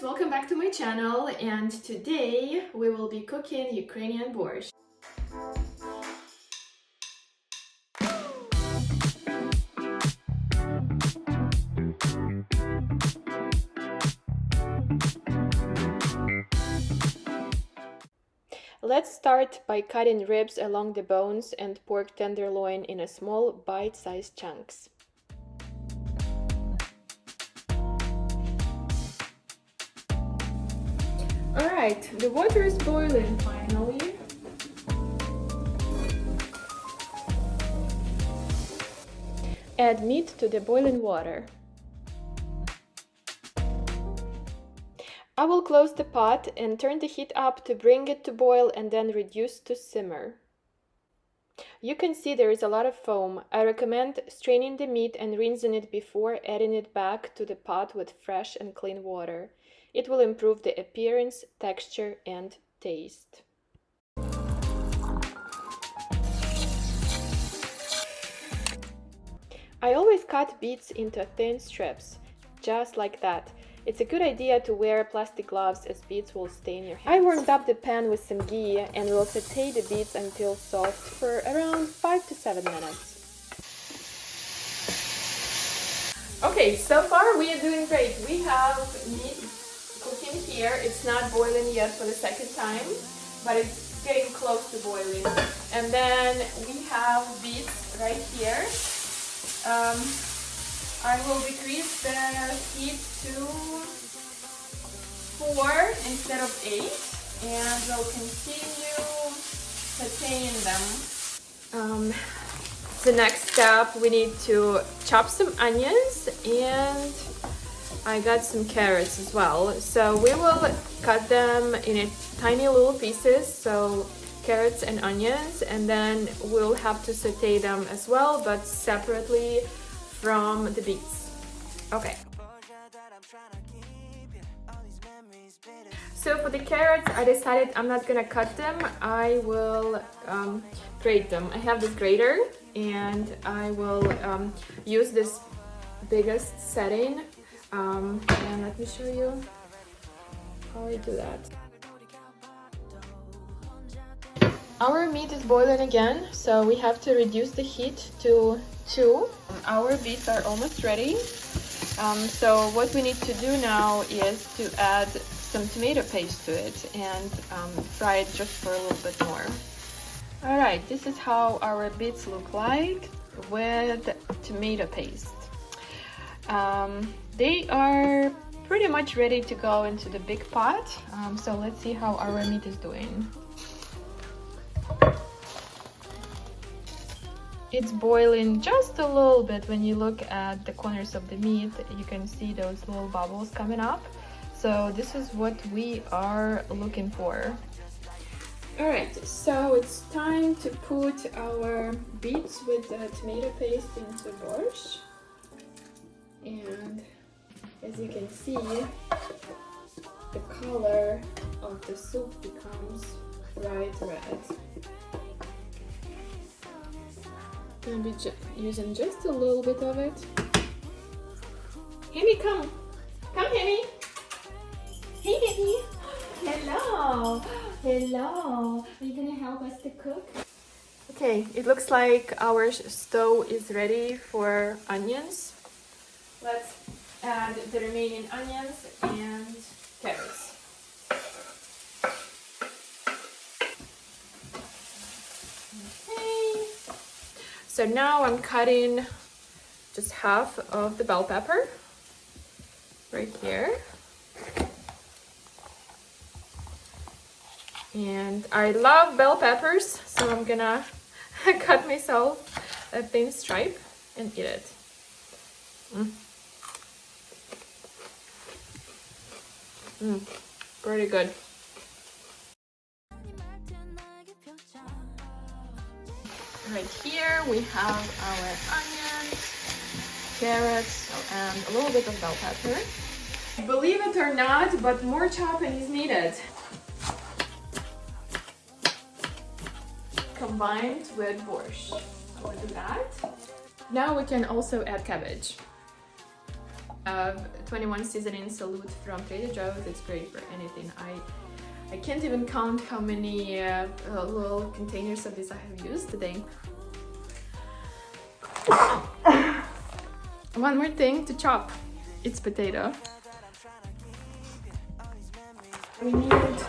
viewers, welcome back to my channel, and today we will be cooking Ukrainian borscht. Let's start by cutting ribs along the bones and pork tenderloin in a small bite-sized chunks. Alright, the water is boiling finally. Add meat to the boiling water. I will close the pot and turn the heat up to bring it to boil and then reduce to simmer. You can see there is a lot of foam. I recommend straining the meat and rinsing it before adding it back to the pot with fresh and clean water. It will improve the appearance, texture, and taste. I always cut beets into thin strips, just like that. It's a good idea to wear plastic gloves as beets will stain your hands. I warmed up the pan with some ghee and will saute the beets until soft for around 5 to 7 minutes. Okay, so far we are doing great. We have meat cooking here. It's not boiling yet for the second time, but it's getting close to boiling. And then we have beets right here. I will decrease the heat to 4 instead of 8, and we'll continue sauteing them. The next step, we need to chop some onions, and I got some carrots as well. So we will cut them in tiny little pieces, so carrots and onions, and then we'll have to saute them as well, but separately from the beets. Okay. So for the carrots, I decided I'm not gonna cut them. I will grate them. I have this grater, and I will use this biggest setting. And let me show you how I do that. Our meat is boiling again, so we have to reduce the heat to 2. Our beets are almost ready. So what we need to do now is to add some tomato paste to it and fry it just for a little bit more. Alright, this is how our beets look like with tomato paste. They are pretty much ready to go into the big pot. So let's see how our meat is doing. It's boiling just a little bit. When you look at the corners of the meat, you can see those little bubbles coming up. So this is what we are looking for. Alright, so it's time to put our beets with the tomato paste into borsch. And as you can see, the color of the soup becomes bright red. I'm going to be using just a little bit of it. Hemi, come! Come, Hemi! Hey, Hemi! Hello! Hello! Are you gonna help us to cook? Okay, it looks like our stove is ready for onions. Let's add the remaining onions and carrots. So now I'm cutting just half of the bell pepper right here. And I love bell peppers, so I'm gonna cut myself a thin stripe and eat it. Pretty good. Right here we have our onions, carrots, and a little bit of bell pepper. Believe it or not, but more chopping is needed. Combined with borscht. I will do that. Now we can also add cabbage. of 21 seasoning salute from Trader Joe's. It's great for anything. I can't even count how many little containers of this I have used today. One more thing to chop. It's potato. We need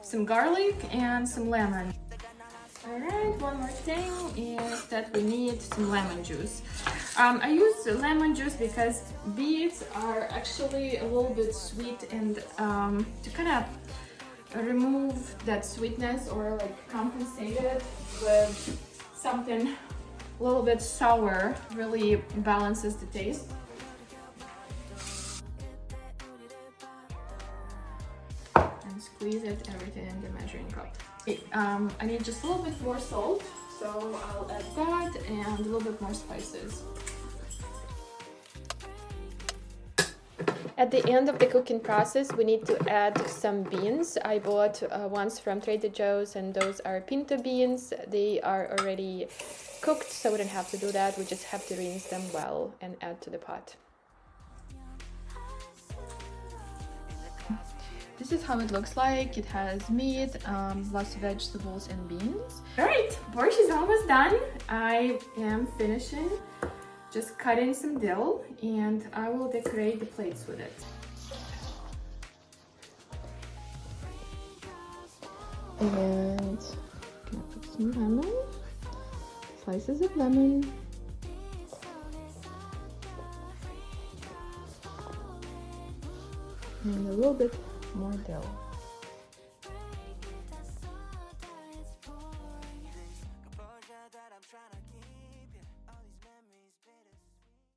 some garlic and some lemon. Alright, one more thing is that we need some lemon juice. I use lemon juice because beets are actually a little bit sweet, and to kind of remove that sweetness or like compensate it with something a little bit sour really balances the taste. And squeeze it everything in the measuring cup. I need just a little bit more salt, so I'll add that and a little bit more spices. At the end of the cooking process, we need to add some beans. I bought ones from Trader Joe's, and those are pinto beans. They are already cooked, so we don't have to do that. We just have to rinse them well and add to the pot. This is how it looks like. It has meat, lots of vegetables and beans. Alright, borscht is almost done. I am finishing. Just cut in some dill, and I will decorate the plates with it. And I'm gonna put some lemon, slices of lemon. And a little bit more dill.